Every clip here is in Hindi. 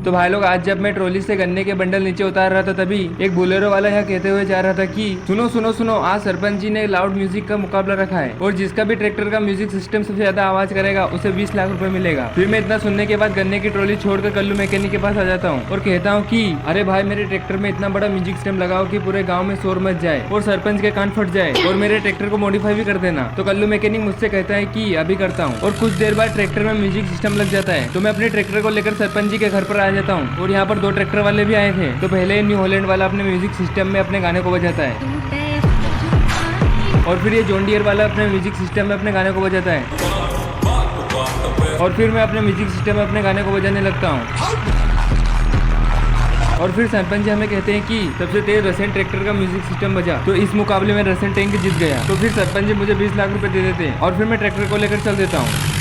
तो भाई लोग आज जब मैं ट्रॉली से गन्ने के बंडल नीचे उतार रहा था तभी एक बोलेरो वाला यह कहते हुए जा रहा था कि सुनो सुनो सुनो, आज सरपंच जी ने लाउड म्यूजिक का मुकाबला रखा है और जिसका भी ट्रैक्टर का म्यूजिक सिस्टम सबसे ज्यादा आवाज करेगा उसे 20 लाख रुपए मिलेगा। फिर मैं इतना सुनने के बाद गन्ने की ट्रॉली छोड़कर कल्लू मैकेनिक के पास आ जाता हूँ और कहता हूँ कि अरे भाई, मेरे ट्रैक्टर में इतना बड़ा म्यूजिक सिस्टम लगाओ कि पूरे गाँव में शोर मच जाए और सरपंच के कान फट जाए और मेरे ट्रैक्टर को मॉडिफाई भी कर देना। तो कल्लू मैकेनिक मुझसे कहता है कि अभी करता हूँ और कुछ देर बाद ट्रैक्टर में म्यूजिक सिस्टम लग जाता है। तो मैं अपने ट्रैक्टर को लेकर सरपंच जी के घर पर आ जाता हूँ और यहाँ पर 2 ट्रैक्टर वाले भी आए थे। तो पहले न्यू हॉलैंड वाला अपने म्यूजिक सिस्टम में अपने गाने को बजाता है और फिर ये जॉन डियर वाला अपने म्यूजिक सिस्टम में अपने गाने को बजाता है और फिर मैं अपने म्यूजिक सिस्टम में अपने गाने को बजाने लगता हूँ। और फिर सरपंच जी हमें कहते हैं कि सबसे तेज रसेंट ट्रैक्टर का म्यूजिक सिस्टम बजा। तो इस मुकाबले में रसेंट टैंक जीत गया। तो फिर सरपंच जी मुझे 20 लाख रुपए दे देते हैं और फिर मैं ट्रैक्टर को लेकर चल देता हूँ।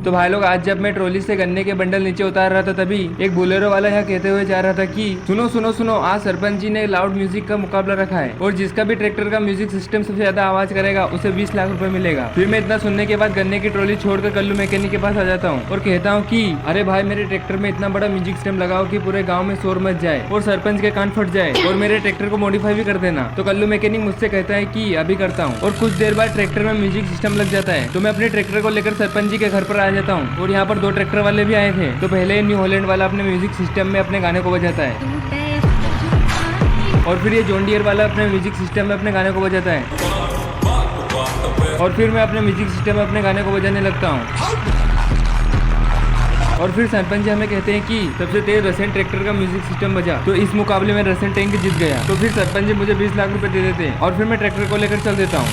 तो भाई लोग आज जब मैं ट्रॉली से गन्ने के बंडल नीचे उतार रहा था तभी एक बोलेरो वाला यह कहते हुए जा रहा था कि सुनो सुनो सुनो, आज सरपंच जी ने लाउड म्यूजिक का मुकाबला रखा है और जिसका भी ट्रैक्टर का म्यूजिक सिस्टम सबसे ज्यादा आवाज करेगा उसे 20 लाख रुपए मिलेगा। फिर मैं इतना सुनने के बाद गन्ने की ट्रॉली छोड़कर कल्लू मैकेनिक के पास आ जाता हूँ और कहता हूँ कि अरे भाई, मेरे ट्रैक्टर में इतना बड़ा म्यूजिक सिस्टम लगाओ कि पूरे गाँव में शोर मच जाए और सरपंच के कान फट जाए और मेरे ट्रैक्टर को मॉडिफाई भी कर देना। तो कल्लू मैकेनिक मुझसे कहता है कि अभी करता हूँ और कुछ देर बाद ट्रैक्टर में म्यूजिक सिस्टम लग जाता है। तो मैं अपने ट्रैक्टर को लेकर सरपंच जी के घर पर आ जाता हूँ और यहाँ पर 2 ट्रैक्टर वाले भी आए थे। तो पहले न्यू हॉलैंड वाला अपने म्यूजिक सिस्टम में अपने गाने को बजाता है और फिर ये जॉन डियर वाला अपने म्यूजिक सिस्टम में अपने गाने को बजाता है और फिर मैं अपने म्यूजिक सिस्टम में अपने गाने को बजाने लगता हूँ। और फिर सरपंच जी हमें कहते हैं कि सबसे तेज रसेंट ट्रैक्टर का म्यूजिक सिस्टम बजा। तो इस मुकाबले में रसेंट टैंक जीत गया। तो फिर सरपंच जी मुझे 20 लाख रुपए दे देते हैं और फिर मैं ट्रैक्टर को लेकर चल देता हूँ।